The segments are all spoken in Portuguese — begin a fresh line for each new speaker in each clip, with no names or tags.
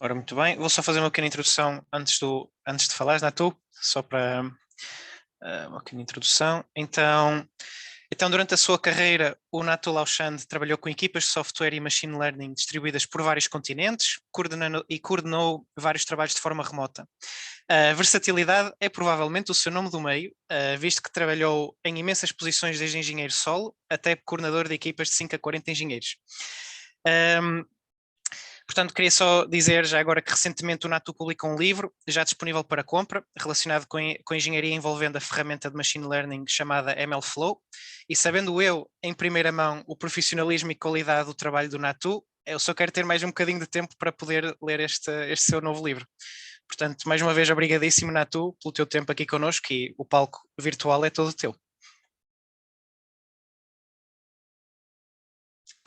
Ora, muito bem. Vou só fazer uma pequena introdução antes de falares, Natu, só para uma pequena introdução. Então, durante a sua carreira, o Natu Lauchand trabalhou com equipas de software e machine learning distribuídas por vários continentes, coordenou vários trabalhos de forma remota. A versatilidade é provavelmente o seu nome do meio, visto que trabalhou em imensas posições desde engenheiro solo até coordenador de equipas de 5 a 40 engenheiros. Portanto, queria só dizer já agora que recentemente o Natu publicou um livro, já disponível para compra, relacionado com engenharia envolvendo a ferramenta de machine learning chamada MLflow, e sabendo eu, em primeira mão, o profissionalismo e qualidade do trabalho do Natu, eu só quero ter mais um bocadinho de tempo para poder ler este seu novo livro. Portanto, mais uma vez, obrigadíssimo, Natu, pelo teu tempo aqui connosco, e o palco virtual é todo teu.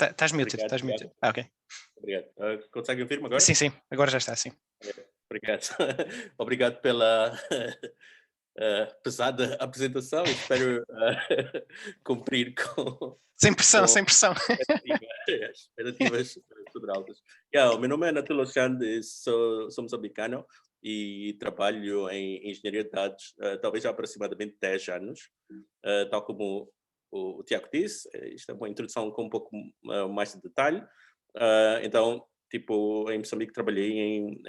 Estás muted, estás muted. Ok.
Obrigado. Consegue ouvir-me agora?
Sim, sim, agora já está, sim.
Obrigado. Obrigado pela pesada apresentação. Espero cumprir
Sem pressão,
com
sem pressão.
expectativas super altas. O meu nome é Natu Lauchand, sou moçambicano e trabalho em engenharia de dados, talvez há aproximadamente 10 anos. Tal como o Tiago disse, isto é uma introdução com um pouco mais de detalhe. Então, tipo, em Moçambique trabalhei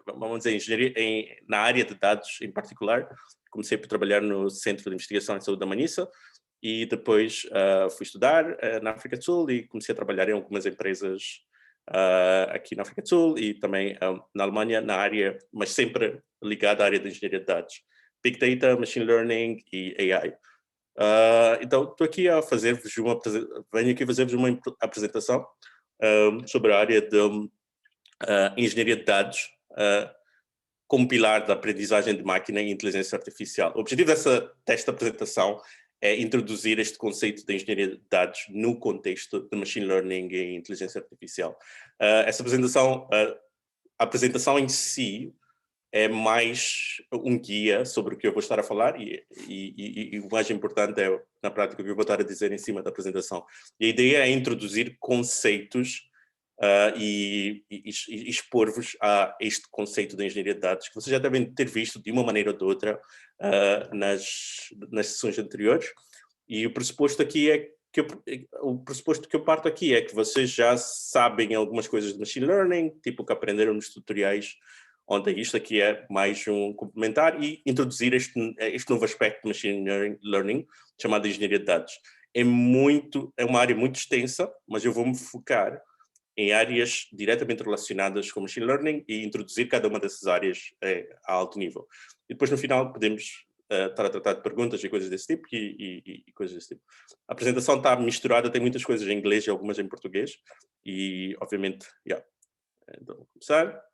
vamos dizer, engenharia, na área de dados em particular. Comecei por trabalhar no Centro de Investigação em Saúde da Manhissa e depois fui estudar na África do Sul e comecei a trabalhar em algumas empresas aqui na África do Sul e também na Alemanha, na área, mas sempre ligada à área de engenharia de dados. Big Data, Machine Learning e AI. Então, estou aqui venho aqui fazer-vos uma apresentação sobre a área de engenharia de dados como pilar da aprendizagem de máquina e inteligência artificial. O objetivo desta apresentação é introduzir este conceito de engenharia de dados no contexto de machine learning e inteligência artificial. Essa apresentação, a apresentação em si é mais um guia sobre o que eu vou estar a falar e o mais importante é, na prática, o que eu vou estar a dizer em cima da apresentação. E a ideia é introduzir conceitos e expor-vos a este conceito de engenharia de dados, que vocês já devem ter visto de uma maneira ou de outra nas sessões anteriores. E o pressuposto aqui é o pressuposto que eu parto aqui é que vocês já sabem algumas coisas de machine learning, tipo que aprenderam nos tutoriais. Ontem isto aqui é mais um complementar e introduzir este novo aspecto de machine learning chamado engenharia de dados. É uma área muito extensa, mas eu vou-me focar em áreas diretamente relacionadas com machine learning e introduzir cada uma dessas áreas a alto nível. E depois no final podemos estar a tratar de perguntas e coisas desse tipo e coisas desse tipo. A apresentação está misturada, tem muitas coisas em inglês e algumas em português e obviamente, então vamos começar.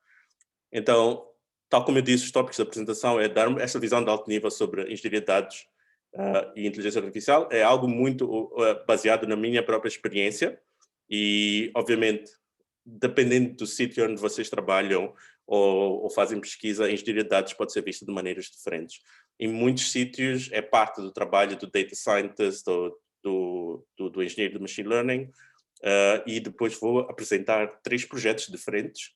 Então, tal como eu disse, os tópicos da apresentação é dar esta visão de alto nível sobre engenharia de dados e inteligência artificial. É algo muito baseado na minha própria experiência e, obviamente, dependendo do sítio onde vocês trabalham ou fazem pesquisa, a engenharia de dados pode ser vista de maneiras diferentes. Em muitos sítios é parte do trabalho do data scientist ou do engenheiro de machine learning e depois vou apresentar 3 projetos diferentes.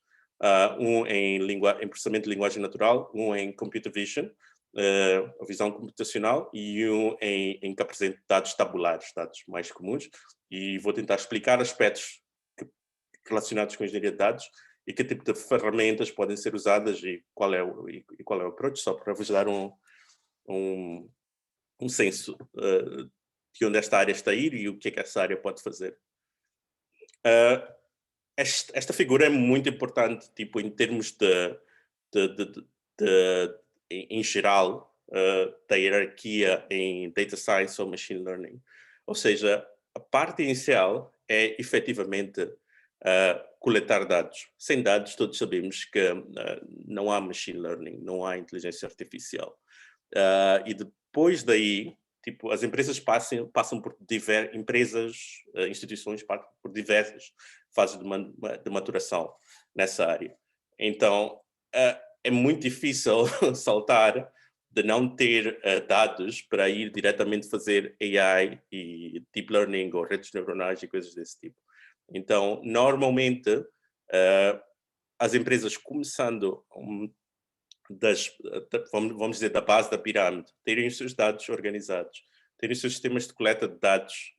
Um em processamento de linguagem natural, um em computer vision, a visão computacional, e um em que apresento dados tabulares, dados mais comuns, e vou tentar explicar aspectos relacionados com a engenharia de dados e que tipo de ferramentas podem ser usadas e qual é o approach, só para vos dar um senso de onde esta área está a ir e o que é que essa área pode fazer. Esta figura é muito importante, tipo, em termos em geral, da hierarquia em data science ou machine learning. Ou seja, a parte inicial é efetivamente coletar dados. Sem dados, todos sabemos que não há machine learning, não há inteligência artificial. E depois daí, tipo, as empresas passam por instituições passam por diversas fases de maturação nessa área. Então, é muito difícil saltar de não ter dados para ir diretamente fazer AI e deep learning ou redes neuronais e coisas desse tipo. Então, normalmente, as empresas começando vamos dizer, da base da pirâmide, terem os seus dados organizados, terem os seus sistemas de coleta de dados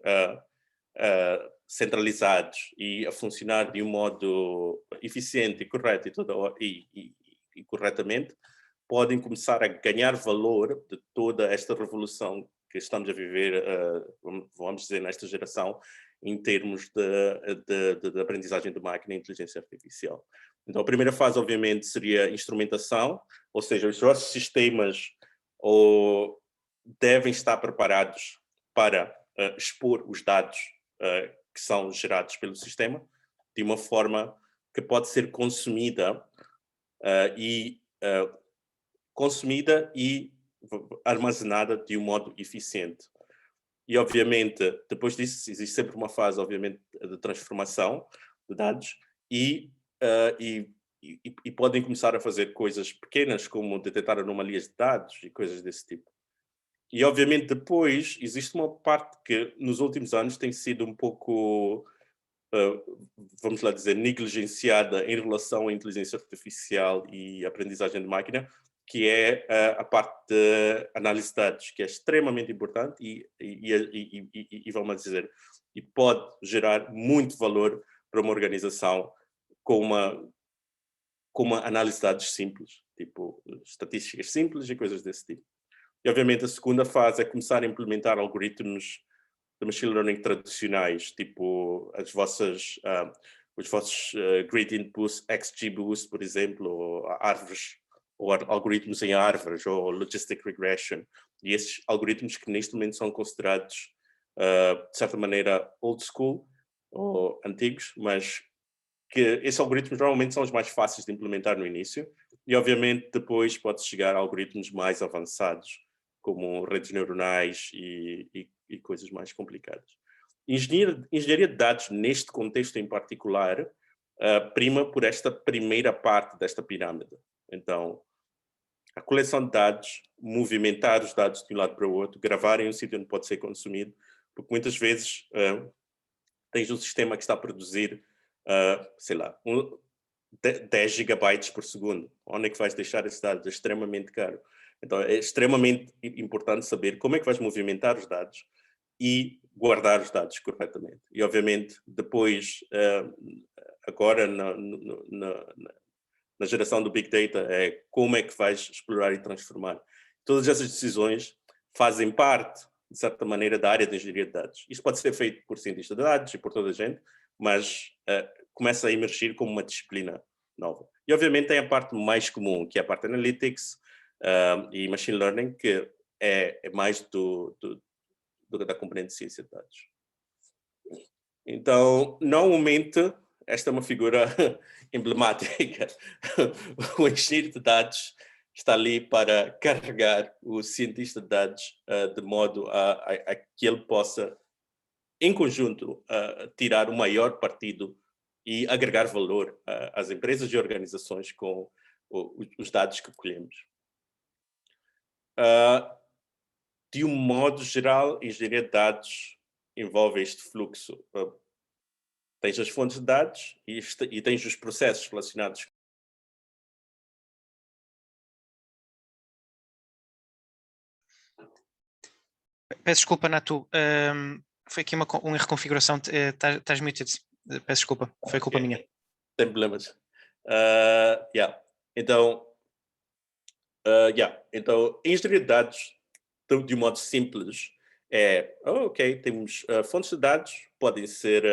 centralizados e a funcionar de um modo eficiente e correto e corretamente, podem começar a ganhar valor de toda esta revolução que estamos a viver, vamos dizer, nesta geração, em termos de aprendizagem de máquina e inteligência artificial. Então, a primeira fase, obviamente, seria a instrumentação, ou seja, os nossos sistemas devem estar preparados para expor os dados que são gerados pelo sistema, de uma forma que pode ser consumida e armazenada de um modo eficiente. E, obviamente, depois disso, existe sempre uma fase, obviamente, de transformação de dados e podem começar a fazer coisas pequenas, como detectar anomalias de dados e coisas desse tipo. E, obviamente, depois, existe uma parte que, nos últimos anos, tem sido um pouco, vamos lá dizer, negligenciada em relação à inteligência artificial e aprendizagem de máquina, que é a parte de análise de dados, que é extremamente importante e vamos dizer, e pode gerar muito valor para uma organização com uma análise de dados simples, tipo estatísticas simples e coisas desse tipo. E, obviamente, a segunda fase é começar a implementar algoritmos de machine learning tradicionais, tipo os vossos Gradient Boost, XGBoost, por exemplo, ou árvores, ou algoritmos em árvores, ou Logistic Regression. E esses algoritmos que neste momento são considerados, de certa maneira, old school, ou antigos, mas que esses algoritmos normalmente são os mais fáceis de implementar no início, e obviamente depois pode chegar a algoritmos mais avançados, como redes neuronais e coisas mais complicadas. Engenharia de dados, neste contexto em particular, prima por esta primeira parte desta pirâmide. Então, a coleção de dados, movimentar os dados de um lado para o outro, gravar em um sítio onde pode ser consumido, porque muitas vezes tens um sistema que está a produzir, sei lá, 10 gigabytes por segundo. Onde é que vais deixar esses dados? É extremamente caro. Então, é extremamente importante saber como é que vais movimentar os dados e guardar os dados corretamente. E, obviamente, depois, agora, na geração do Big Data, é como é que vais explorar e transformar. Todas essas decisões fazem parte, de certa maneira, da área de engenharia de dados. Isto pode ser feito por cientistas de dados e por toda a gente, mas começa a emergir como uma disciplina nova. E, obviamente, tem a parte mais comum, que é a parte de Analytics e Machine Learning, que é mais da componente de ciência de dados. Então, normalmente, esta é uma figura emblemática. O engenheiro de dados está ali para carregar o cientista de dados de modo a que ele possa, em conjunto, tirar o maior partido e agregar valor às empresas e organizações com os dados que colhemos. De um modo geral, engenharia de dados envolve este fluxo. Tens as fontes de dados e tens os processos relacionados.
Peço desculpa, Natu. Foi aqui uma reconfiguração. Estás muted. Peço desculpa. Foi culpa minha.
Sem problemas. Então, engenharia de dados, de um modo simples, temos fontes de dados, podem ser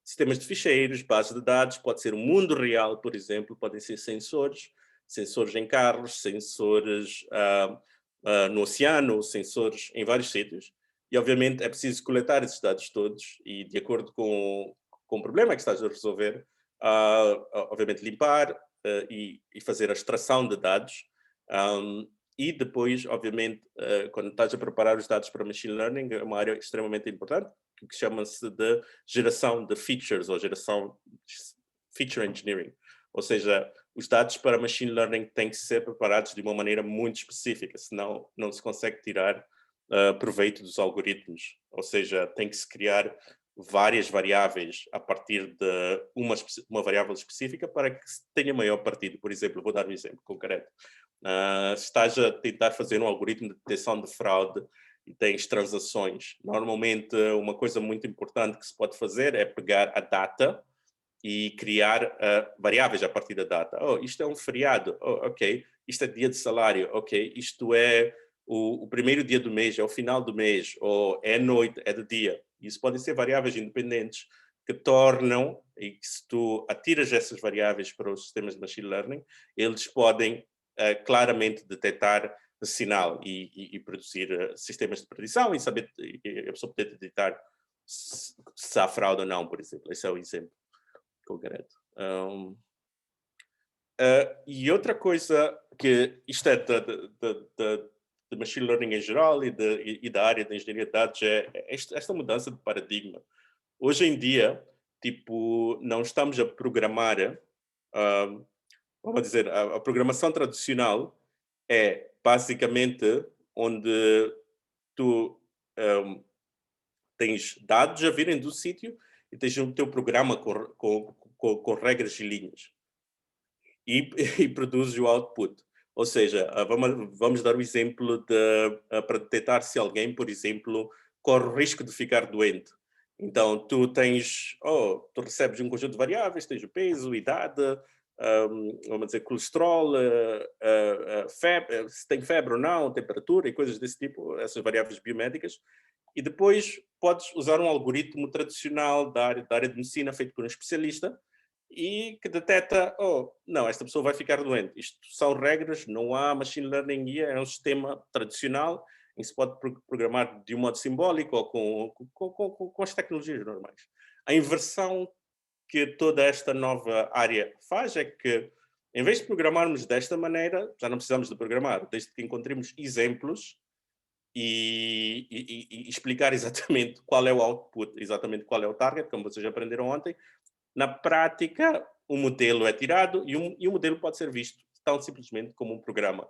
sistemas de ficheiros, bases de dados, pode ser o mundo real, por exemplo, podem ser sensores em carros, sensores no oceano, sensores em vários sítios. E, obviamente, é preciso coletar esses dados todos e, de acordo com o problema que estás a resolver, obviamente, limpar e fazer a extração de dados. E depois, obviamente, quando estás a preparar os dados para Machine Learning, é uma área extremamente importante, que chama-se de geração de features, ou geração feature engineering. Ou seja, os dados para Machine Learning têm que ser preparados de uma maneira muito específica, senão não se consegue tirar proveito dos algoritmos. Ou seja, tem que se criar várias variáveis a partir de uma variável específica para que se tenha maior partido. Por exemplo, vou dar um exemplo concreto. Se estás a tentar fazer um algoritmo de detecção de fraude e tens transações, normalmente uma coisa muito importante que se pode fazer é pegar a data e criar variáveis a partir da data. Isto é um feriado. Ok. Isto é dia de salário. Ok. Isto é o primeiro dia do mês, é o final do mês, ou é noite, é de dia. Isso podem ser variáveis independentes que tornam, e que se tu atiras essas variáveis para os sistemas de machine learning, eles podem claramente detectar sinal e produzir sistemas de predição e saber, e a pessoa poder detectar se há fraude ou não, por exemplo. Esse é o exemplo concreto. E outra coisa que isto é de machine learning em geral e da área da engenharia de dados é esta mudança de paradigma. Hoje em dia, tipo, não estamos a programar, vamos dizer, a programação tradicional é basicamente onde tu tens dados a virem do sítio e tens o teu programa com regras e linhas e produzes o output. Ou seja, vamos dar o exemplo para detectar se alguém, por exemplo, corre o risco de ficar doente. Então, tu recebes um conjunto de variáveis, tens o peso, idade, vamos dizer, colesterol, febre, se tem febre ou não, temperatura e coisas desse tipo, essas variáveis biomédicas. E depois podes usar um algoritmo tradicional da área de medicina feito por um especialista e que detecta, não, esta pessoa vai ficar doente. Isto são regras, não há machine learning, é um sistema tradicional em que se pode programar de um modo simbólico ou com as tecnologias normais. A inversão que toda esta nova área faz é que, em vez de programarmos desta maneira, já não precisamos de programar, desde que encontremos exemplos e explicar exatamente qual é o output, exatamente qual é o target, como vocês aprenderam ontem. Na prática, o modelo é tirado e o modelo pode ser visto tão simplesmente como um programa.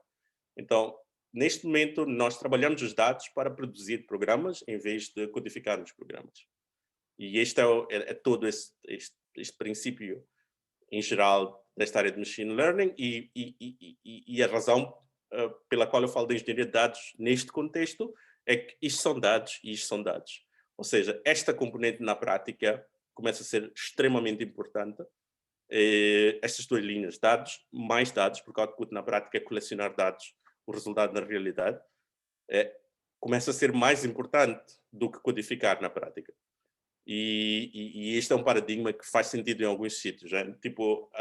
Então, neste momento, nós trabalhamos os dados para produzir programas em vez de codificarmos programas. E este é todo este princípio em geral desta área de machine learning e a razão pela qual eu falo de engenharia de dados neste contexto é que isto são dados e isto são dados. Ou seja, esta componente na prática começa a ser extremamente importante. Estas duas linhas, dados, mais dados, porque o output na prática é colecionar dados, o resultado na realidade, começa a ser mais importante do que codificar na prática. E este é um paradigma que faz sentido em alguns sítios. Tipo,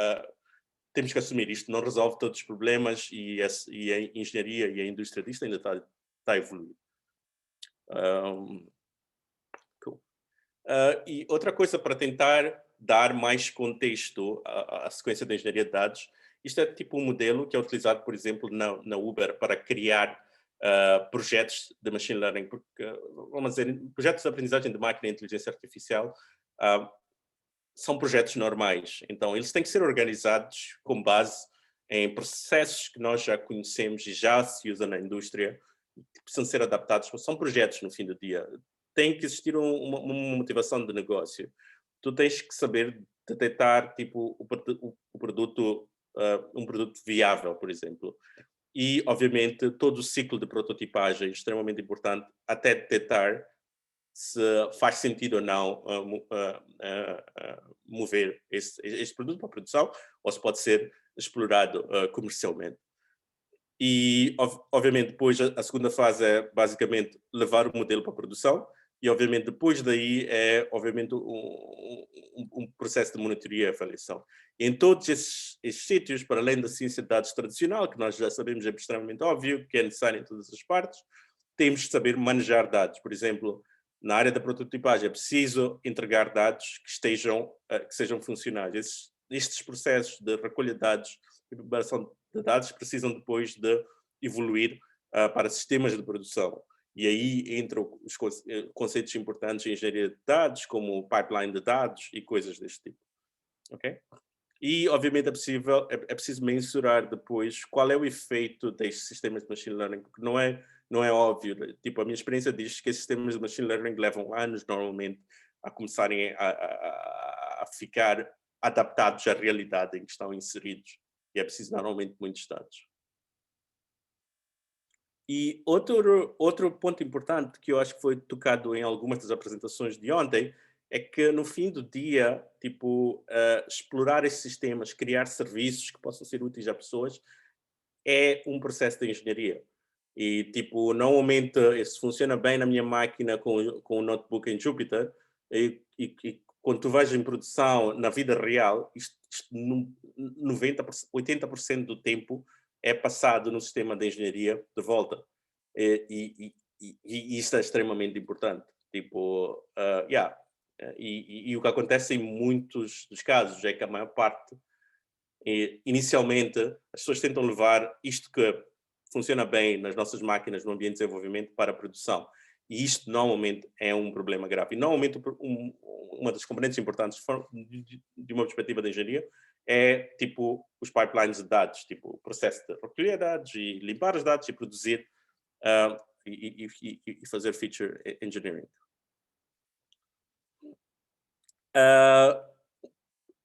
temos que assumir isto, não resolve todos os problemas e a engenharia e a indústria disto ainda está a evoluir. Cool. E outra coisa para tentar dar mais contexto à sequência da engenharia de dados, isto é tipo um modelo que é utilizado, por exemplo, na Uber para criar projetos de machine learning, porque, vamos dizer, projetos de aprendizagem de máquina e inteligência artificial são projetos normais. Então, eles têm que ser organizados com base em processos que nós já conhecemos e já se usa na indústria, que precisam ser adaptados. São projetos, no fim do dia. Tem que existir uma motivação de negócio. Tu tens que saber detectar tipo, o produto, um produto viável, por exemplo. E, obviamente, todo o ciclo de prototipagem é extremamente importante até detectar se faz sentido ou não mover este produto para a produção ou se pode ser explorado comercialmente. E, obviamente, depois a segunda fase é basicamente levar o modelo para a produção e, obviamente, depois daí é, obviamente, um processo de monitoria e avaliação. E em todos esses sítios, para além da ciência de dados tradicional, que nós já sabemos é extremamente óbvio, que é necessário em todas as partes, temos de saber manejar dados. Por exemplo, na área da prototipagem é preciso entregar dados que sejam funcionais. Estes processos de recolha de dados e preparação de dados precisam depois de evoluir para sistemas de produção. E aí entram os conceitos importantes em engenharia de dados, como pipeline de dados e coisas deste tipo. Ok? E, obviamente, é preciso mensurar depois qual é o efeito destes sistemas de machine learning, porque não é óbvio. Tipo, a minha experiência diz que esses sistemas de machine learning levam anos, normalmente, a começarem a ficar adaptados à realidade em que estão inseridos. E é preciso normalmente muitos dados. E outro ponto importante que eu acho que foi tocado em algumas das apresentações de ontem é que no fim do dia, tipo, explorar esses sistemas, criar serviços que possam ser úteis a pessoas é um processo de engenharia. E tipo, normalmente isso funciona bem na minha máquina com o notebook em Jupyter e quando tu vais em produção na vida real, isto 90%, 80% do tempo é passado no sistema de engenharia de volta. E isso é extremamente importante. Tipo, e o que acontece em muitos dos casos é que a maior parte, inicialmente, as pessoas tentam levar isto que funciona bem nas nossas máquinas no ambiente de desenvolvimento para a produção. E isto normalmente é um problema grave. E normalmente uma das componentes importantes de uma perspectiva de engenharia é tipo os pipelines de dados, tipo o processo de recolher dados e limpar os dados e produzir e fazer feature engineering.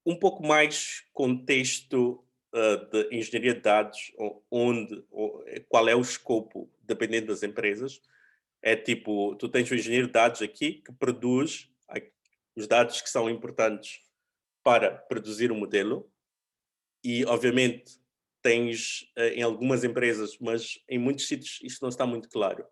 Um pouco mais contexto de engenharia de dados, qual é o escopo, dependendo das empresas. É tipo, tu tens o engenheiro de dados aqui que produz os dados que são importantes para produzir o modelo e, obviamente, tens em algumas empresas, mas em muitos sítios isto não está muito claro.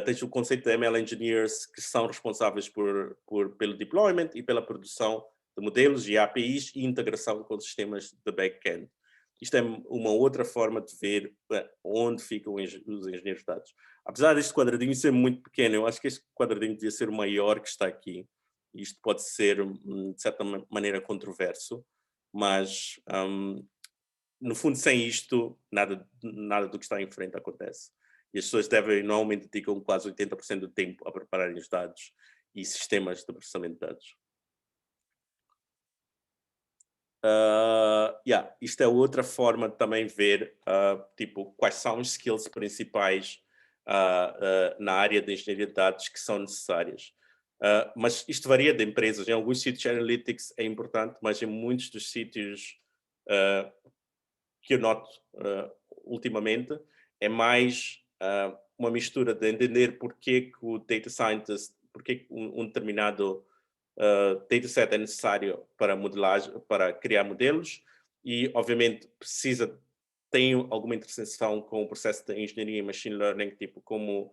Tens o conceito de ML Engineers que são responsáveis pelo deployment e pela produção de modelos e APIs e integração com sistemas de back-end. Isto é uma outra forma de ver onde ficam os engenheiros de dados. Apesar deste quadradinho ser muito pequeno, eu acho que este quadradinho devia ser o maior que está aqui. Isto pode ser, de certa maneira, controverso, mas, no fundo, sem isto, nada do que está em frente acontece. E as pessoas normalmente dedicam quase 80% do tempo a prepararem os dados e sistemas de processamento de dados. Isto é outra forma de também ver tipo, quais são os skills principais na área de engenharia de dados que são necessárias. Mas isto varia de empresas. Em alguns sítios Analytics é importante, mas em muitos dos sítios que eu noto ultimamente é mais uma mistura de entender porque que o data scientist, porque que um determinado dataset é necessário para modelagem, para criar modelos e, obviamente, tem alguma interseção com o processo de engenharia e machine learning, tipo como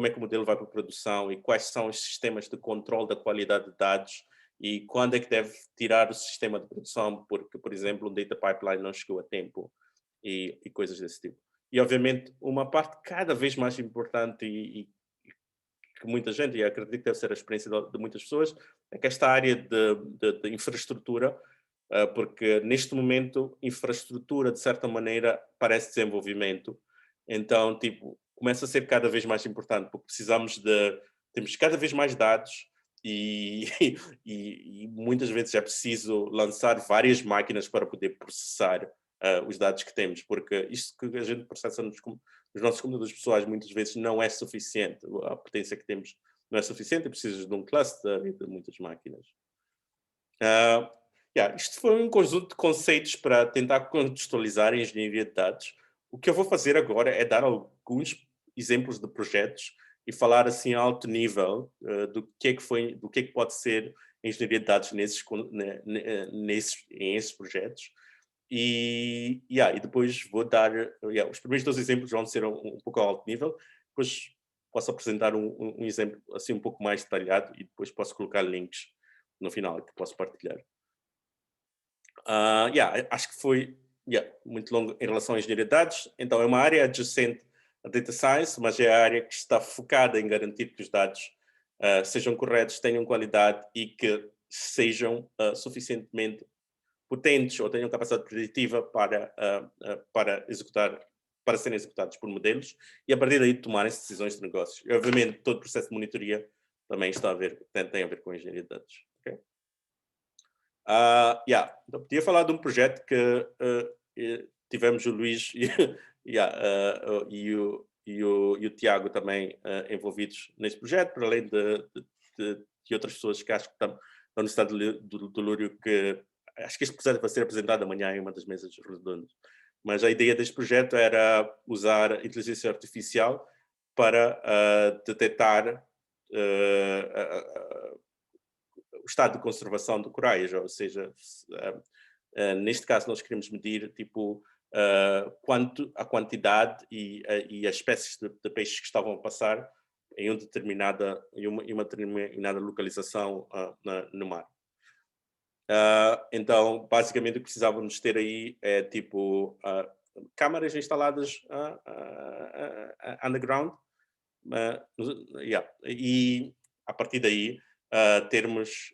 é que o modelo vai para a produção e quais são os sistemas de controle da qualidade de dados e quando é que deve tirar o sistema de produção porque, por exemplo, um data pipeline não chegou a tempo e coisas desse tipo. E, obviamente, uma parte cada vez mais importante e que muita gente, e acredito que deve ser a experiência de muitas pessoas, é que esta área de infraestrutura, porque neste momento infraestrutura, de certa maneira, parece desenvolvimento. Então, tipo, começa a ser cada vez mais importante, porque temos cada vez mais dados e muitas vezes é preciso lançar várias máquinas para poder processar os dados que temos, porque isto que a gente processa nos nossos computadores pessoais muitas vezes não é suficiente, a potência que temos não é suficiente, precisas de um cluster e de muitas máquinas. Isto foi um conjunto de conceitos para tentar contextualizar a engenharia de dados. O que eu vou fazer agora é dar alguns exemplos de projetos e falar assim a alto nível do que é que pode ser a engenharia de dados em esses projetos. E depois vou dar, os primeiros 2 exemplos vão ser um pouco ao alto nível, depois posso apresentar um exemplo assim um pouco mais detalhado e depois posso colocar links no final que posso partilhar. Acho que foi muito longo em relação à engenharia de dados, então é uma área adjacente a Data Science, mas é a área que está focada em garantir que os dados sejam corretos, tenham qualidade e que sejam suficientemente potentes ou tenham capacidade preditiva para serem executados por modelos e a partir daí tomarem decisões de negócios. E, obviamente, todo o processo de monitoria também tem a ver com a engenharia de dados. Okay? Então, podia falar de um projeto que tivemos o Luís e o Tiago também envolvidos nesse projeto, para além de e outras pessoas que acho que estão no estado do Lúrio, que acho que este projeto vai ser apresentado amanhã em uma das mesas redondas. Mas a ideia deste projeto era usar inteligência artificial para detectar o estado de conservação de corais, ou seja, neste caso nós queremos medir tipo a quantidade e as espécies de peixes que estavam a passar em uma determinada localização no mar. Então, basicamente, o que precisávamos ter aí é tipo câmaras instaladas underground, e a partir daí termos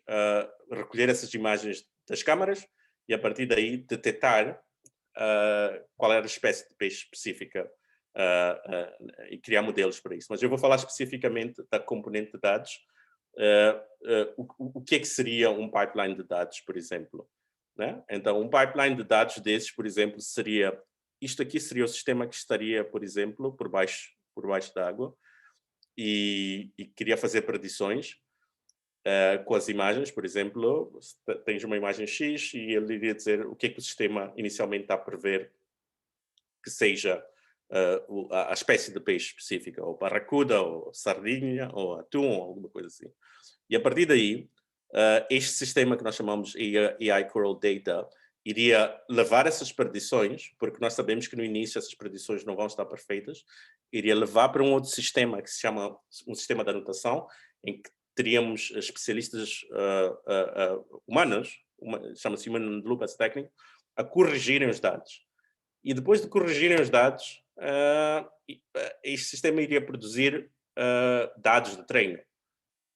recolher essas imagens das câmaras e a partir daí detectar qual era a espécie de peixe específica e criar modelos para isso. Mas eu vou falar especificamente da componente de dados. O que é que seria um pipeline de dados, por exemplo? Né? Então, um pipeline de dados desses, por exemplo, seria... Isto aqui seria o sistema que estaria, por exemplo, por baixo d'água e queria fazer predições com as imagens, por exemplo, tens uma imagem X e ele iria dizer o que é que o sistema inicialmente está a prever que seja a espécie de peixe específica, ou barracuda, ou sardinha, ou atum, ou alguma coisa assim. E a partir daí, este sistema que nós chamamos AI Coral Data iria levar essas predições, porque nós sabemos que no início essas predições não vão estar perfeitas, iria levar para um outro sistema que se chama um sistema de anotação, em que teríamos especialistas humanos, chama-se Human in the Loop Technique, a corrigirem os dados. E depois de corrigirem os dados, este sistema iria produzir dados de treino.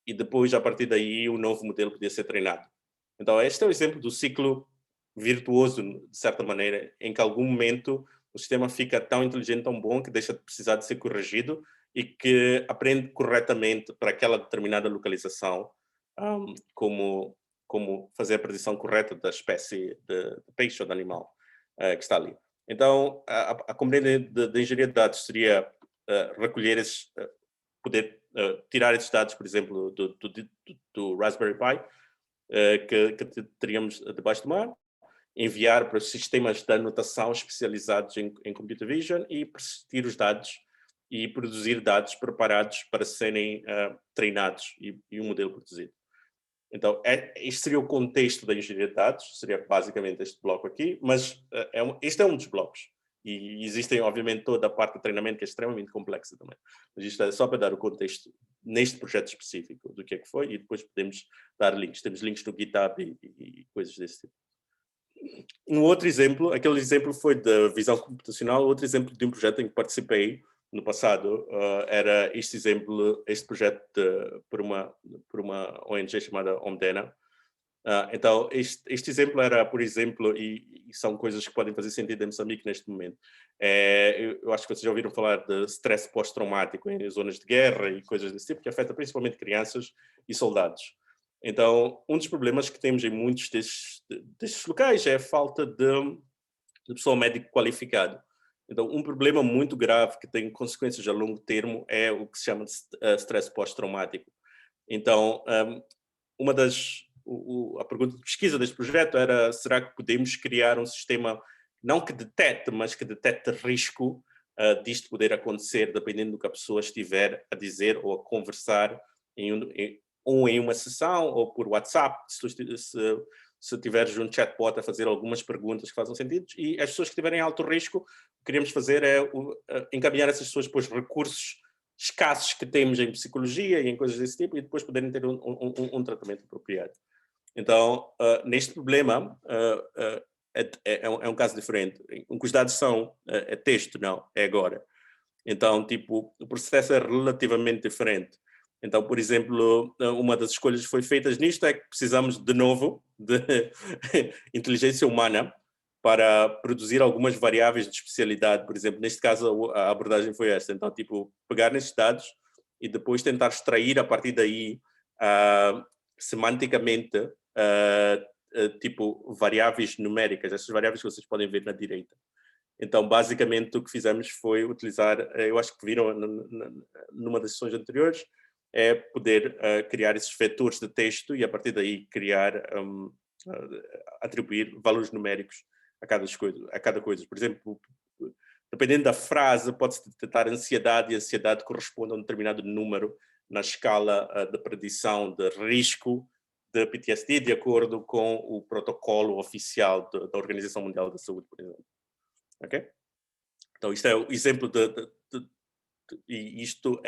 E depois, a partir daí, o novo modelo podia ser treinado. Então, este é o exemplo do ciclo virtuoso, de certa maneira, em que a algum momento o sistema fica tão inteligente, tão bom, que deixa de precisar de ser corrigido e que aprende corretamente para aquela determinada localização como fazer a predição correta da espécie de peixe ou de animal que está ali. Então, a componente de engenharia de dados seria recolher esses, poder tirar esses dados, por exemplo, do Raspberry Pi, que teríamos debaixo do mar, enviar para os sistemas de anotação especializados em Computer Vision e persistir os dados e produzir dados preparados para serem treinados e um modelo produzido. Então, este seria o contexto da engenharia de dados, seria basicamente este bloco aqui, mas este é um dos blocos. E existem, obviamente, toda a parte de treinamento que é extremamente complexa também. Mas isto é só para dar o contexto neste projeto específico do que é que foi e depois podemos dar links. Temos links no GitHub e coisas desse tipo. Um outro exemplo, aquele exemplo foi da visão computacional, outro exemplo de um projeto em que participei no passado era este exemplo, este projeto por uma ONG chamada Omdena. Então, este exemplo era, por exemplo, e são coisas que podem fazer sentido em Moçambique neste momento. Eu acho que vocês já ouviram falar de stress pós-traumático em zonas de guerra e coisas desse tipo, que afeta principalmente crianças e soldados. Então, um dos problemas que temos em muitos destes locais é a falta de pessoal médico qualificado. Então, um problema muito grave que tem consequências a longo termo é o que se chama de stress pós-traumático. Então, a pergunta de pesquisa deste projeto era: será que podemos criar um sistema, não que detecte, mas que detecte risco disto poder acontecer, dependendo do que a pessoa estiver a dizer ou a conversar ou em uma sessão, ou por WhatsApp, se tiveres um chatbot a fazer algumas perguntas que fazem sentido, e as pessoas que tiverem alto risco, o que queremos fazer é encaminhar essas pessoas para os recursos escassos que temos em psicologia e em coisas desse tipo, e depois poderem ter um tratamento apropriado. Então, neste problema, é um caso diferente. O que os dados são, é texto, não, é agora. Então, tipo, o processo é relativamente diferente. Então, por exemplo, uma das escolhas que foi feitas nisto é que precisamos, de novo, de inteligência humana para produzir algumas variáveis de especialidade. Por exemplo, neste caso, a abordagem foi esta. Então, tipo, pegar nestes dados e depois tentar extrair a partir daí, semanticamente, tipo, variáveis numéricas, essas variáveis que vocês podem ver na direita. Então, basicamente, o que fizemos foi utilizar, eu acho que viram numa das sessões anteriores, é poder criar esses vetores de texto e a partir daí criar, atribuir valores numéricos a cada coisa. Por exemplo, dependendo da frase, pode-se detectar ansiedade e a ansiedade corresponde a um determinado número na escala de predição de risco de PTSD, de acordo com o protocolo oficial da Organização Mundial da Saúde, por exemplo. Ok? Então, isto é o exemplo e isto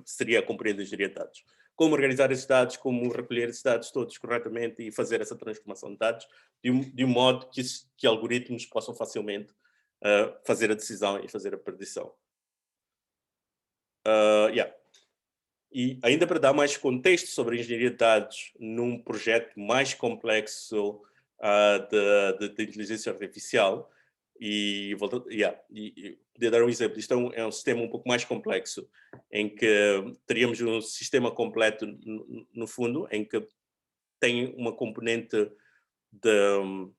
seria a compreender a engenharia de dados. Como organizar esses dados, como recolher esses dados todos corretamente e fazer essa transformação de dados de um modo que algoritmos possam facilmente fazer a decisão e fazer a predição. E ainda para dar mais contexto sobre a engenharia de dados num projeto mais complexo de inteligência artificial, e poder dar um exemplo, isto é um sistema um pouco mais complexo, em que teríamos um sistema completo no fundo, em que tem uma componente de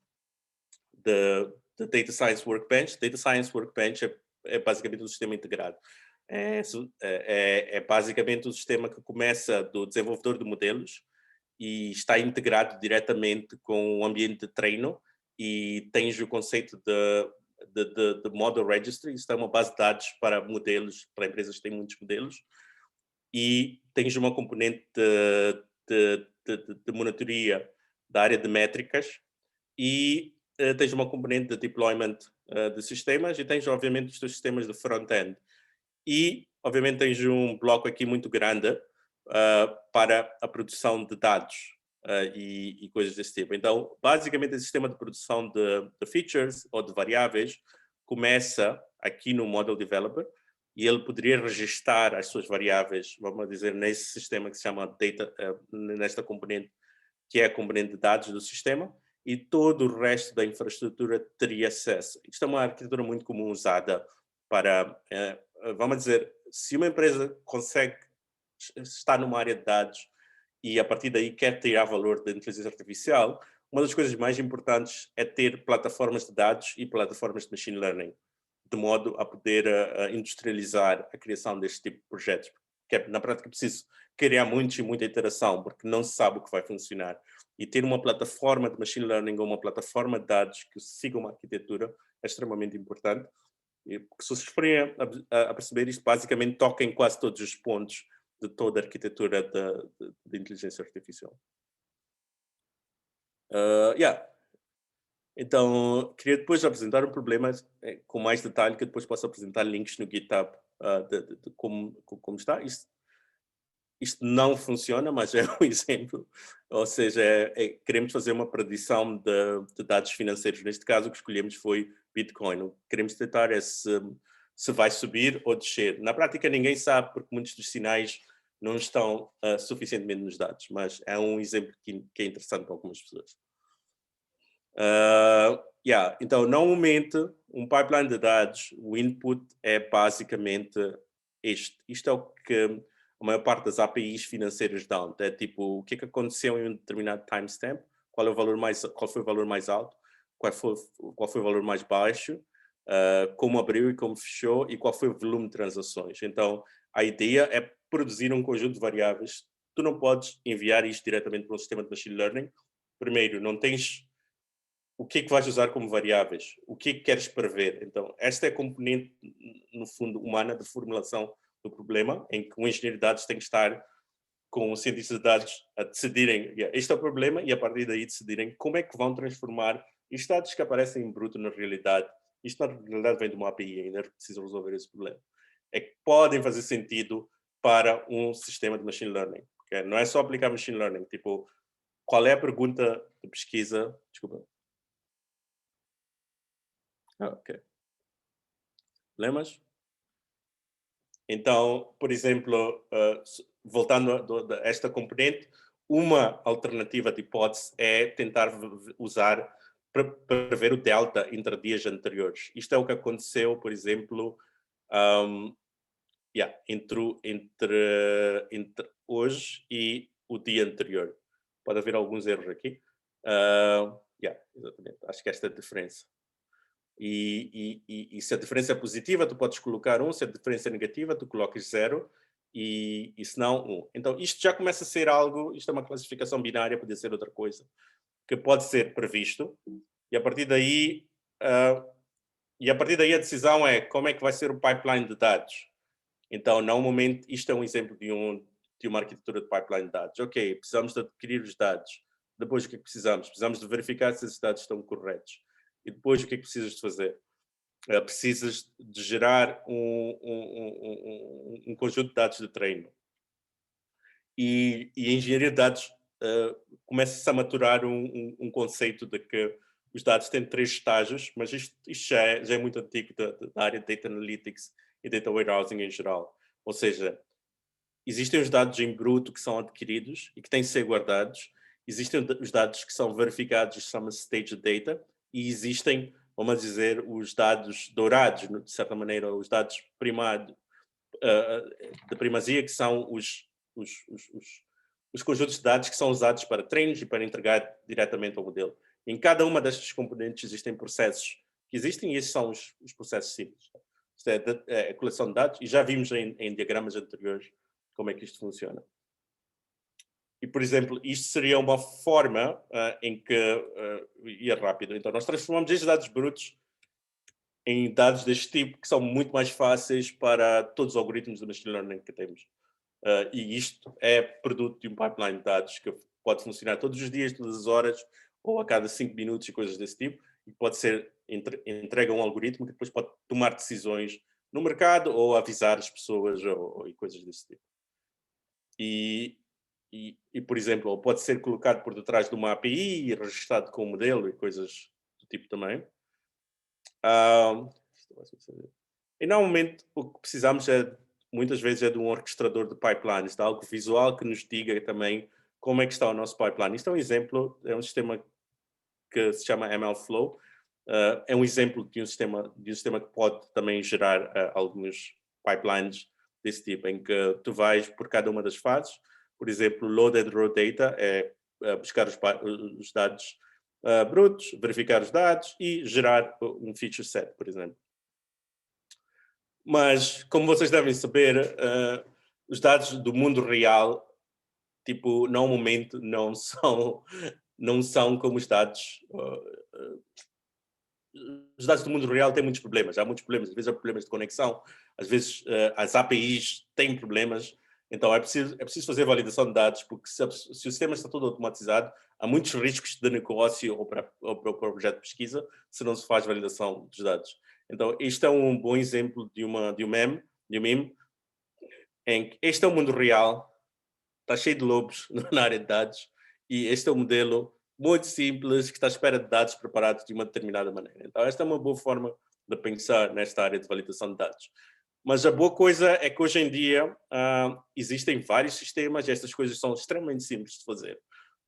Data Science Workbench. Data Science Workbench é basicamente um sistema integrado. É basicamente um sistema que começa do desenvolvedor de modelos e está integrado diretamente com o ambiente de treino, e tens o conceito de Model Registry. Isto é uma base de dados para modelos, para empresas que têm muitos modelos, e tens uma componente de monitoria da área de métricas, e tens uma componente de deployment de sistemas, e tens obviamente os teus sistemas de front-end. E obviamente tens um bloco aqui muito grande para a produção de dados e coisas desse tipo. Então, basicamente, o sistema de produção de features ou de variáveis começa aqui no Model Developer, e ele poderia registar as suas variáveis, vamos dizer, nesse sistema que se chama Data, nesta componente, que é a componente de dados do sistema, e todo o resto da infraestrutura teria acesso. Isto é uma arquitetura muito comum usada para, vamos dizer, se uma empresa consegue estar numa área de dados e a partir daí quer tirar valor da inteligência artificial, uma das coisas mais importantes é ter plataformas de dados e plataformas de machine learning, de modo a poder industrializar a criação deste tipo de projetos. Porque na prática é preciso criar muita interação, porque não se sabe o que vai funcionar. E ter uma plataforma de machine learning ou uma plataforma de dados que siga uma arquitetura é extremamente importante. E se vocês forem a perceber, isto basicamente toca em quase todos os pontos de toda a arquitetura de inteligência artificial. Então, queria depois apresentar um problema com mais detalhe, que depois posso apresentar links no GitHub de como está. Isto não funciona, mas é um exemplo. Ou seja, queremos fazer uma predição de dados financeiros. Neste caso, o que escolhemos foi Bitcoin. O que queremos tentar é se vai subir ou descer. Na prática, ninguém sabe, porque muitos dos sinais não estão suficientemente nos dados, mas é um exemplo que é interessante para algumas pessoas. Então, normalmente, um pipeline de dados, o input é basicamente este. Isto é o que a maior parte das APIs financeiras dão. É tipo, o que é que aconteceu em um determinado timestamp, qual foi o valor mais alto, qual foi o valor mais baixo, como abriu e como fechou, e qual foi o volume de transações. Então, a ideia é produzir um conjunto de variáveis. Tu não podes enviar isto diretamente para um sistema de machine learning. Primeiro, não tens o que é que vais usar como variáveis, o que é que queres prever. Então, esta é a componente, no fundo, humana de formulação do problema, em que um engenheiro de dados tem que estar com os cientistas de dados a decidirem, este é o problema, e a partir daí decidirem como é que vão transformar estes dados que aparecem em bruto na realidade. Isto na realidade vem de uma API, ainda precisam resolver esse problema. É que podem fazer sentido para um sistema de machine learning. Okay? Não é só aplicar machine learning, tipo, qual é a pergunta de pesquisa? Desculpa. Ok. Problemas? Então, por exemplo, voltando a esta componente, uma alternativa de hipótese é tentar usar para ver o delta entre dias anteriores. Isto é o que aconteceu, por exemplo, entre hoje e o dia anterior. Pode haver alguns erros aqui. Exatamente. Acho que esta é a diferença. E se a diferença é positiva, tu podes colocar 1, se a diferença é negativa, tu colocas 0, e se não, 1. Então, isto já começa a ser algo, isto é uma classificação binária, podia ser outra coisa, que pode ser previsto, e a partir daí, ah, a decisão é como é que vai ser o pipeline de dados. Então, normalmente, isto é um exemplo de uma arquitetura de pipeline de dados. Ok, precisamos de adquirir os dados. Depois, o que é que precisamos? Precisamos de verificar se esses dados estão corretos. E depois, o que é que precisas de fazer? Precisas de gerar um conjunto de dados de treino. E a engenharia de dados começa-se a maturar um conceito de que os dados têm 3 estágios, mas isto já é muito antigo da área de Data Analytics e Data Warehousing em geral. Ou seja, existem os dados em bruto que são adquiridos e que têm de ser guardados, existem os dados que são verificados, que chama-se Stage Data, e existem, vamos dizer, os dados dourados, de certa maneira, os dados de primazia, que são os conjuntos de dados que são usados para treinos e para entregar diretamente ao modelo. Em cada uma destas componentes existem processos que existem, e esses são os processos simples. Isto é a coleção de dados, e já vimos em diagramas anteriores como é que isto funciona. E, por exemplo, isto seria uma forma em que ia rápido. Então, nós transformamos estes dados brutos em dados deste tipo, que são muito mais fáceis para todos os algoritmos de machine learning que temos. E isto é produto de um pipeline de dados que pode funcionar todos os dias, todas as horas, ou a cada 5 minutos e coisas desse tipo, e pode ser entregue a um algoritmo que depois pode tomar decisões no mercado ou avisar as pessoas e coisas desse tipo. E, por exemplo, ou pode ser colocado por detrás de uma API e registrado com o modelo e coisas do tipo também. E normalmente o que precisamos muitas vezes é de um orquestrador de pipelines, de algo visual que nos diga também como é que está o nosso pipeline. Isto é um exemplo, é um sistema que se chama MLflow. É um exemplo de um sistema que pode também gerar alguns pipelines desse tipo, em que tu vais por cada uma das fases. Por exemplo, loaded raw data é buscar os dados brutos, verificar os dados e gerar um feature set, por exemplo. Mas, como vocês devem saber, os dados do mundo real, tipo, normalmente não são como os dados. Os dados do mundo real têm muitos problemas. Há muitos problemas. Às vezes há problemas de conexão, às vezes as APIs têm problemas. Então é preciso fazer validação de dados, porque se o sistema está todo automatizado, há muitos riscos de negócio ou para o projeto de pesquisa se não se faz validação dos dados. Então, este é um bom exemplo de um meme, em que este é o mundo real, está cheio de lobos na área de dados, e este é um modelo muito simples que está à espera de dados preparados de uma determinada maneira. Então, esta é uma boa forma de pensar nesta área de validação de dados. Mas a boa coisa é que hoje em dia existem vários sistemas e estas coisas são extremamente simples de fazer.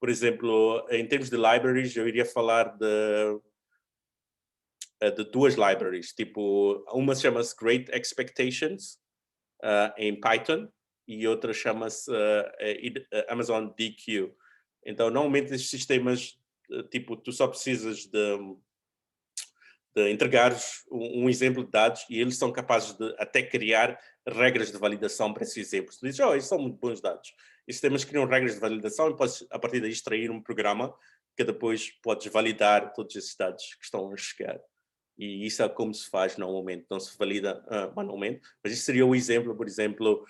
Por exemplo, em termos de libraries, eu iria falar de 2 libraries. Tipo, uma chama-se Great Expectations em Python e outra chama-se Amazon DQ. Então, normalmente esses sistemas, tipo, tu só precisas de entregar um exemplo de dados e eles são capazes de até criar regras de validação para esses exemplos. Tu dizes, esses são muito bons dados. E sistemas criam regras de validação e podes, a partir daí, extrair um programa que depois podes validar todos esses dados que estão a chegar. E isso é como se faz normalmente, não se valida manualmente. Mas isso seria o exemplo, por exemplo,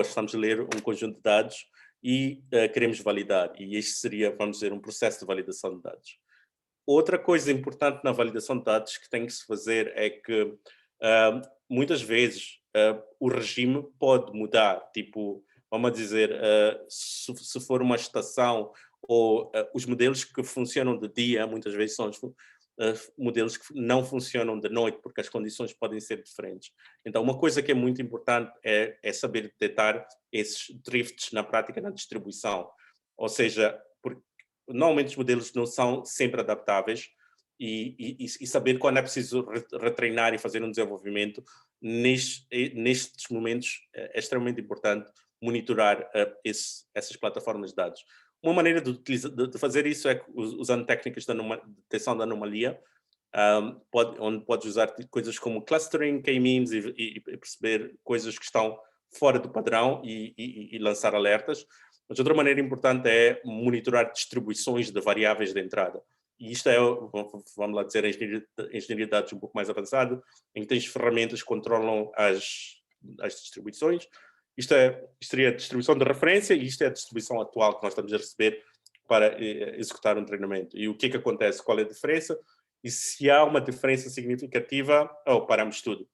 estamos a ler um conjunto de dados e queremos validar. E este seria, vamos dizer, um processo de validação de dados. Outra coisa importante na validação de dados que tem que se fazer é que muitas vezes o regime pode mudar. Tipo, vamos dizer, se for uma estação ou os modelos que funcionam de dia, muitas vezes são os modelos que não funcionam de noite, porque as condições podem ser diferentes. Então, uma coisa que é muito importante é saber detectar esses drifts na prática, na distribuição. Ou seja, normalmente os modelos não são sempre adaptáveis e saber quando é preciso retreinar e fazer um desenvolvimento nestes momentos é extremamente importante monitorar essas plataformas de dados. Uma maneira de fazer isso é usando técnicas de detecção de anomalia, onde podes usar coisas como clustering, k-means e perceber coisas que estão fora do padrão e lançar alertas. Mas outra maneira importante é monitorar distribuições de variáveis de entrada. E isto é, vamos lá dizer, a engenharia de dados um pouco mais avançado, em que tens ferramentas que controlam as distribuições. Isto seria a distribuição de referência e isto é a distribuição atual que nós estamos a receber para executar um treinamento. E o que é que acontece? Qual é a diferença? E se há uma diferença significativa, paramos tudo.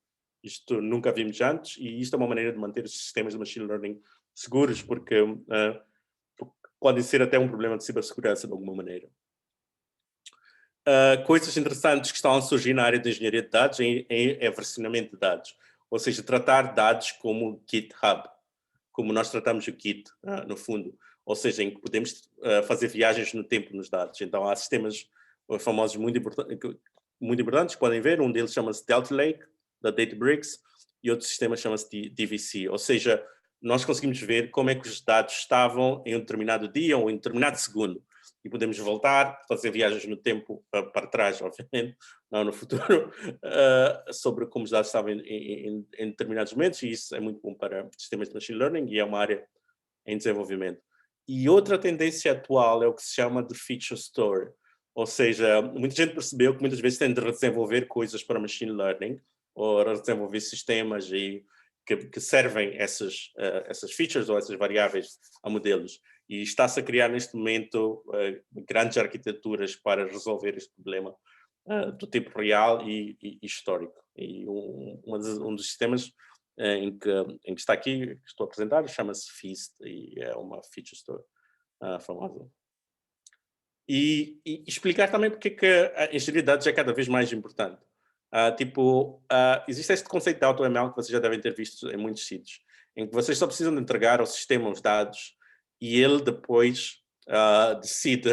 Isto nunca vimos antes e isto é uma maneira de manter os sistemas de machine learning seguros, porque pode ser até um problema de cibersegurança de alguma maneira. Coisas interessantes que estão a surgir na área de engenharia de dados é versionamento de dados, ou seja, tratar dados como GitHub, como nós tratamos o Git, no fundo, ou seja, em que podemos fazer viagens no tempo nos dados. Então há sistemas famosos muito importantes, podem ver, um deles chama-se Delta Lake, da Databricks, e outro sistema chama-se DVC, ou seja, nós conseguimos ver como é que os dados estavam em um determinado dia ou em um determinado segundo. E podemos voltar, fazer viagens no tempo para trás, obviamente, não no futuro, sobre como os dados estavam em determinados momentos, e isso é muito bom para sistemas de machine learning e é uma área em desenvolvimento. E outra tendência atual é o que se chama de feature store, ou seja, muita gente percebeu que muitas vezes tem de redesenvolver coisas para machine learning, ou redesenvolver sistemas que servem essas features ou essas variáveis a modelos. E está-se a criar neste momento grandes arquiteturas para resolver este problema do tempo real e histórico. E um dos sistemas em que está aqui, que estou a apresentar, chama-se Feast e é uma feature store famosa. E explicar também porque que a engenharia de dados é cada vez mais importante. Existe este conceito de AutoML que vocês já devem ter visto em muitos sítios, em que vocês só precisam de entregar ao sistema os dados e ele depois decide,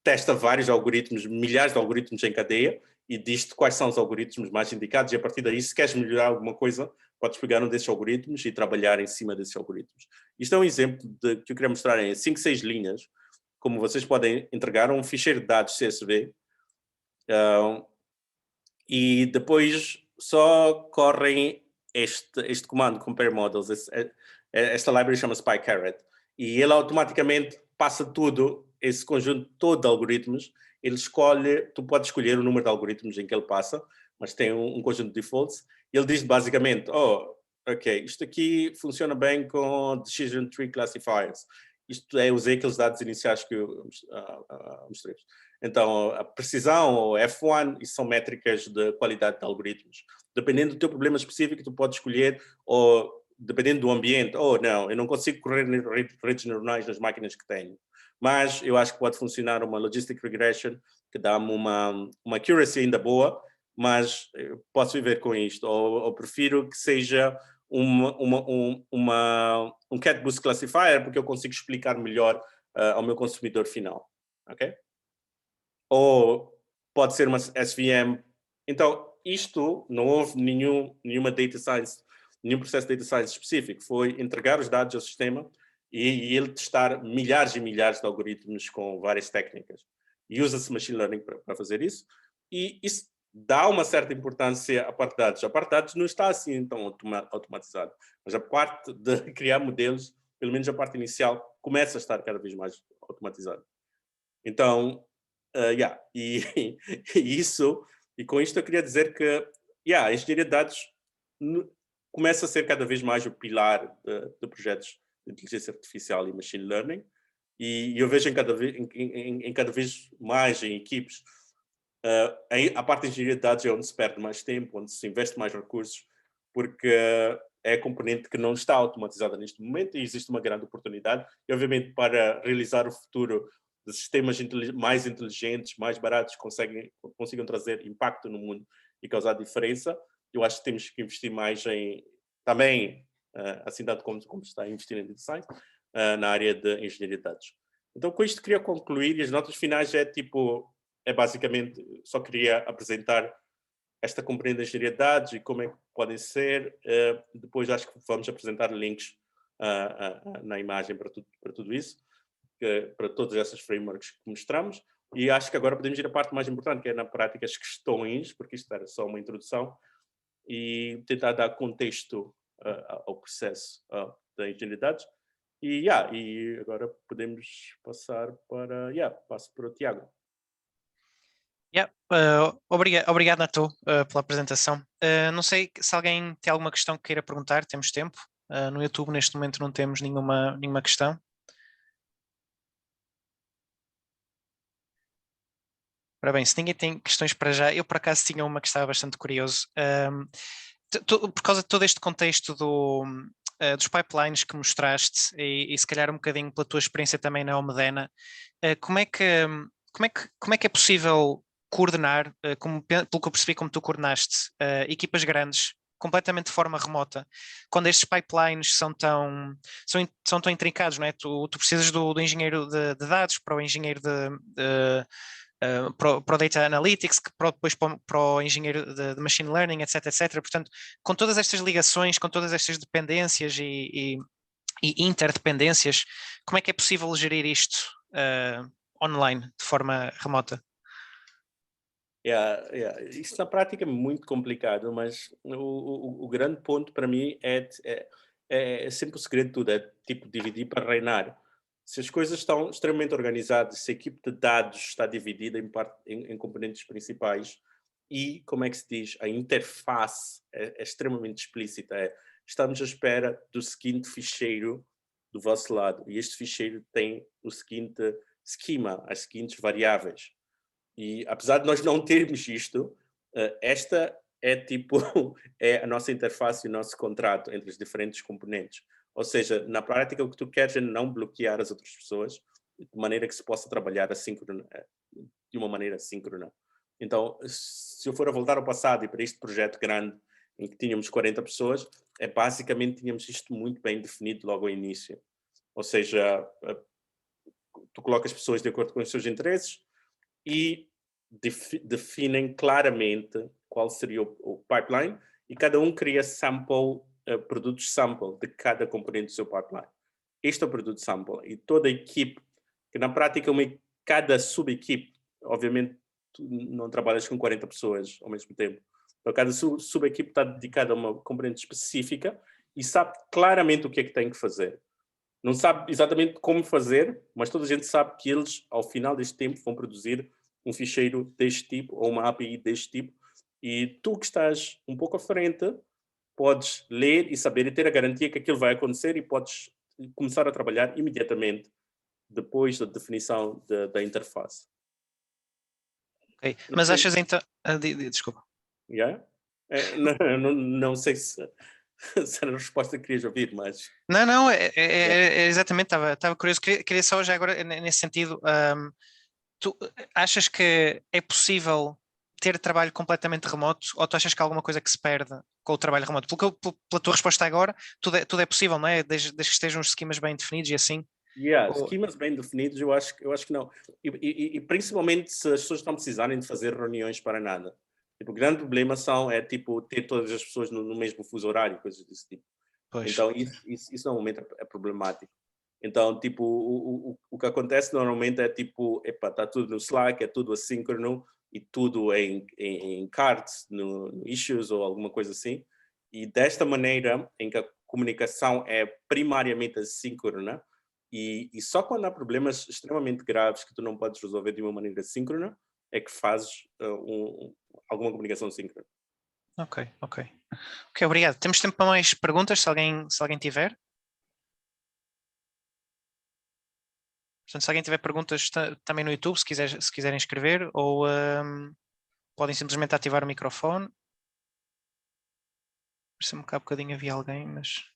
testa vários algoritmos, milhares de algoritmos em cadeia e diz-te quais são os algoritmos mais indicados e a partir daí, se queres melhorar alguma coisa, podes pegar um desses algoritmos e trabalhar em cima desses algoritmos. Isto é um exemplo que eu queria mostrar em 5, 6 linhas, como vocês podem entregar um ficheiro de dados CSV e depois só correm este comando, compare models, esta library chama-se PyCaret, e ele automaticamente passa tudo, esse conjunto todo de algoritmos, ele escolhe, tu podes escolher o número de algoritmos em que ele passa, mas tem um conjunto de defaults, e ele diz basicamente, ok, isto aqui funciona bem com Decision Tree Classifiers, isto usei aqueles dados iniciais que eu mostrei. Então, a precisão, ou F1, isso são métricas de qualidade de algoritmos. Dependendo do teu problema específico, tu podes escolher, ou dependendo do ambiente, não, eu não consigo correr redes neuronais nas máquinas que tenho. Mas eu acho que pode funcionar uma logistic regression, que dá-me uma accuracy ainda boa, mas eu posso viver com isto. Ou prefiro que seja um Cat Boost Classifier, porque eu consigo explicar melhor ao meu consumidor final. Ok? Ou pode ser uma SVM. Então, isto não houve nenhuma data science, nenhum processo de data science específico. Foi entregar os dados ao sistema e ele testar milhares e milhares de algoritmos com várias técnicas. E usa-se machine learning para fazer isso. E isso dá uma certa importância à parte de dados. A parte de dados não está assim tão automatizada. Mas a parte de criar modelos, pelo menos a parte inicial, começa a estar cada vez mais automatizada. Então, e com isto eu queria dizer que a engenharia de dados começa a ser cada vez mais o pilar de projetos de inteligência artificial e machine learning, e eu vejo em cada vez mais em equipes, a parte de engenharia de dados é onde se perde mais tempo, onde se investe mais recursos, porque é a componente que não está automatizada neste momento e existe uma grande oportunidade, e obviamente para realizar o futuro de sistemas mais inteligentes, mais baratos, consigam trazer impacto no mundo e causar diferença, eu acho que temos que investir mais também, assim dado como está a investir em data science, na área de engenharia de dados. Então, com isto queria concluir, e as notas finais basicamente, só queria apresentar esta compreensão de engenharia de dados e como é que podem ser. Depois acho que vamos apresentar links na imagem para tudo isso, para todas essas frameworks que mostramos, e acho que agora podemos ir à parte mais importante, que é na prática as questões, porque isto era só uma introdução, e tentar dar contexto ao processo da engenharia de dados. E agora podemos passar para, passo para o Tiago.
Obrigado, Nato, pela apresentação. Não sei se alguém tem alguma questão que queira perguntar, temos tempo. No YouTube, neste momento, não temos nenhuma questão. Ora bem, se ninguém tem questões para já, eu por acaso tinha uma que estava bastante curioso. Por causa de todo este contexto dos pipelines que mostraste e se calhar um bocadinho pela tua experiência também na Omedena, como é que é possível coordenar, pelo que eu percebi como tu coordenaste, equipas grandes completamente de forma remota, quando estes pipelines são tão intrincados, não é? Tu precisas do engenheiro de dados para o engenheiro para o Data Analytics, depois para o engenheiro de Machine Learning, etc. Portanto, com todas estas ligações, com todas estas dependências e interdependências, como é que é possível gerir isto online, de forma remota?
Isso na prática é muito complicado, mas o grande ponto para mim é sempre o segredo de tudo, é tipo dividir para reinar. Se as coisas estão extremamente organizadas, se a equipe de dados está dividida em componentes principais e, como é que se diz, a interface é extremamente explícita, estamos à espera do seguinte ficheiro do vosso lado e este ficheiro tem o seguinte schema, as seguintes variáveis. E apesar de nós não termos isto, esta é tipo é a nossa interface e o nosso contrato entre os diferentes componentes. Ou seja, na prática o que tu queres é não bloquear as outras pessoas de maneira que se possa trabalhar de uma maneira síncrona. Então, se eu for a voltar ao passado e para este projeto grande em que tínhamos 40 pessoas, basicamente tínhamos isto muito bem definido logo ao início. Ou seja, tu colocas pessoas de acordo com os seus interesses e definem claramente qual seria o pipeline e cada um cria produtos sample de cada componente do seu pipeline. Este é o produto sample e toda a equipe, que na prática cada sub-equipe, obviamente tu não trabalhas com 40 pessoas ao mesmo tempo, então cada sub-equipe está dedicada a uma componente específica e sabe claramente o que é que tem que fazer. Não sabe exatamente como fazer, mas toda a gente sabe que eles, ao final deste tempo, vão produzir um ficheiro deste tipo ou uma API deste tipo e tu que estás um pouco à frente podes ler e saber e ter a garantia que aquilo vai acontecer e podes começar a trabalhar imediatamente depois da definição da interface.
Okay. Mas achas então... desculpa.
Não sei se era a resposta que querias ouvir, mas...
Não, exatamente, estava curioso. Queria só já agora, nesse sentido, tu achas que é possível ter trabalho completamente remoto ou tu achas que há alguma coisa que se perde com o trabalho remoto? Pela tua resposta agora, tudo é possível, não é? Desde que estejam os esquemas bem definidos e assim?
Esquemas bem definidos, eu acho que não. E principalmente se as pessoas estão precisarem de fazer reuniões para nada. Tipo, o grande problema tipo, ter todas as pessoas no mesmo fuso horário, coisas desse tipo.
Pois.
Então, isso normalmente é problemático. Então, tipo, o que acontece normalmente é tipo, está tudo no Slack, é tudo assíncrono e tudo em cards, no issues ou alguma coisa assim. E desta maneira, em que a comunicação é primariamente assíncrona, e só quando há problemas extremamente graves que tu não podes resolver de uma maneira síncrona, é que fazes alguma comunicação síncrona.
Ok, obrigado. Temos tempo para mais perguntas, se alguém tiver. Portanto, se alguém tiver perguntas também no YouTube, se quiserem escrever, ou podem simplesmente ativar o microfone. Parece-me que há bocadinho havia alguém, mas...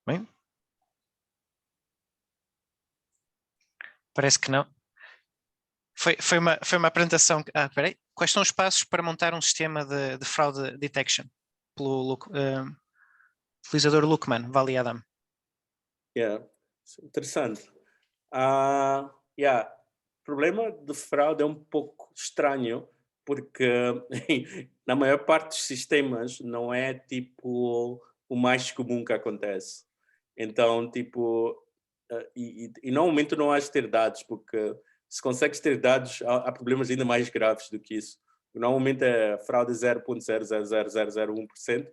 Bem? Parece que não. Foi uma apresentação... espera aí. Quais são os passos para montar um sistema de fraud detection? Pelo utilizador Lookman, Vali Adam.
Interessante. O problema de fraude é um pouco estranho, porque na maior parte dos sistemas não é tipo o mais comum que acontece. Então, tipo, e normalmente não has de ter dados, porque se consegues ter dados, há problemas ainda mais graves do que isso. Normalmente a fraude é 0,00001%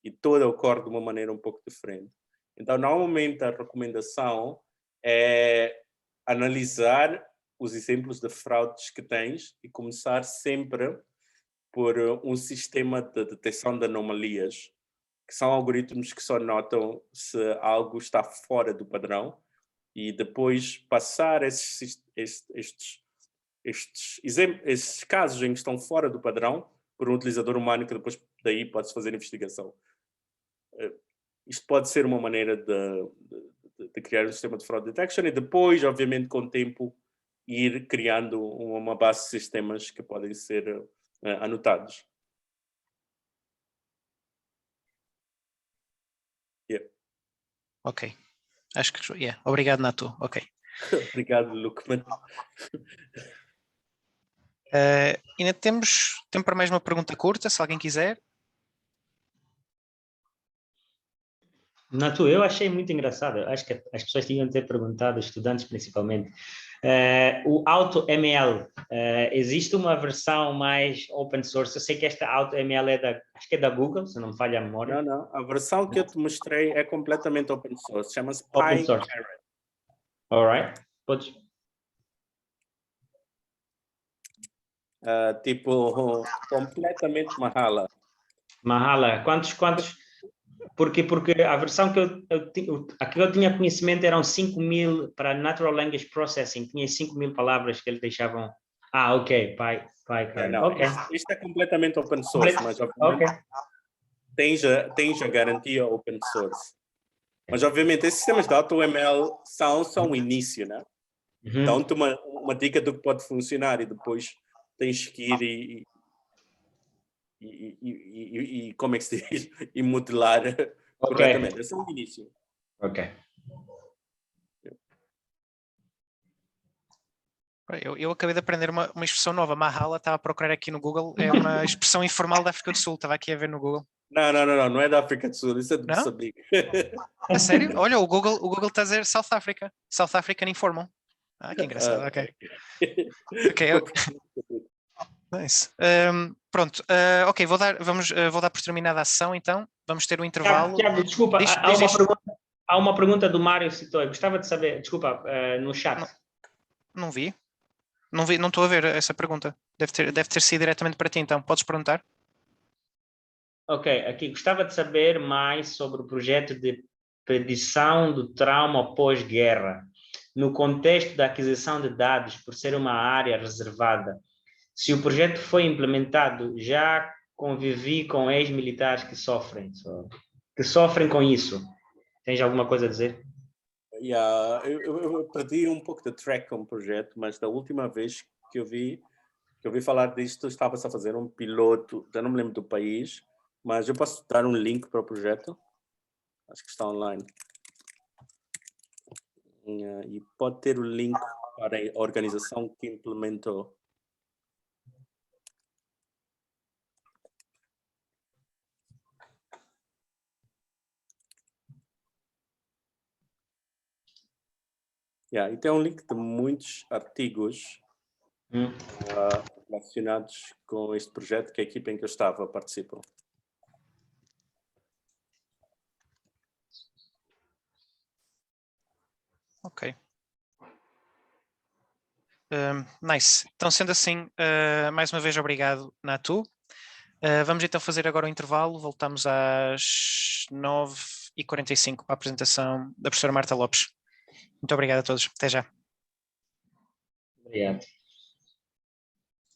e toda ocorre de uma maneira um pouco diferente. Então, normalmente a recomendação é analisar os exemplos de fraudes que tens e começar sempre por um sistema de detecção de anomalias, que são algoritmos que só notam se algo está fora do padrão e depois passar estes casos em que estão fora do padrão por um utilizador humano que depois daí pode-se fazer investigação. Isto pode ser uma maneira de criar um sistema de fraud detection e depois, obviamente, com o tempo, ir criando uma base de sistemas que podem ser anotados. Yeah.
Ok. Acho que... Yeah. Obrigado, Natu. Ok.
Obrigado, Lukman.
Ainda temos tempo para mais uma pergunta curta, se alguém quiser.
Natu, eu achei muito engraçado. Acho que as pessoas tinham de ter perguntado, estudantes principalmente. O AutoML, existe uma versão mais open source? Eu sei que esta AutoML acho que é da Google, se não me falha a memória.
Não. A versão que eu te mostrei é completamente open source. Chama-se
Open source.
PyCharacter.
All right. Podes...
Tipo, completamente Mahala.
Mahala. Quantos? Porque a versão que aqui eu tinha conhecimento eram 5.000 para Natural Language Processing, tinha 5.000 palavras que eles deixavam. Ok,
Não,
okay.
isto é completamente open source, mas obviamente tens a garantia open source. Mas obviamente esses sistemas de AutoML são o início, né?
Uhum.
Dão-te uma dica do que pode funcionar e depois tens que ir e como é que se diz? E modelar corretamente. Esse é o início.
Ok.
Eu acabei de aprender uma expressão nova. Mahala, estava a procurar aqui no Google. É uma expressão informal da África do Sul. Estava aqui a ver no Google.
Não é da África do Sul. Isso é de
Não?
Moçambique.
A sério? Olha, o Google está a dizer South Africa. South African Informal. Que engraçado. Ok. Nice. Pronto. Ok, vou dar por terminada a sessão, então. Vamos ter um intervalo.
Tiago, desculpa, há uma pergunta do Mário citou. Eu gostava de saber, desculpa, no chat.
Não vi. Não estou a ver essa pergunta. Deve ter sido diretamente para ti, então. Podes perguntar?
Ok, aqui gostava de saber mais sobre o projeto de predição do trauma pós-guerra, no contexto da aquisição de dados por ser uma área reservada. Se o projeto foi implementado, já convivi com ex-militares que sofrem com isso. Tens alguma coisa a dizer?
Eu perdi um pouco de track com o projeto, mas da última vez que eu vi falar disto, estava-se a fazer um piloto, já não me lembro do país, mas eu posso dar um link para o projeto. Acho que está online. E pode ter o link para a organização que implementou. E tem um link de muitos artigos relacionados com este projeto que a equipa em que eu estava participou.
Ok. Nice. Então, sendo assim, mais uma vez obrigado, Natu. Vamos então fazer agora o intervalo. Voltamos às 9h45 para a apresentação da professora Marta Lopes. Muito obrigado a todos. Até já.
Obrigado.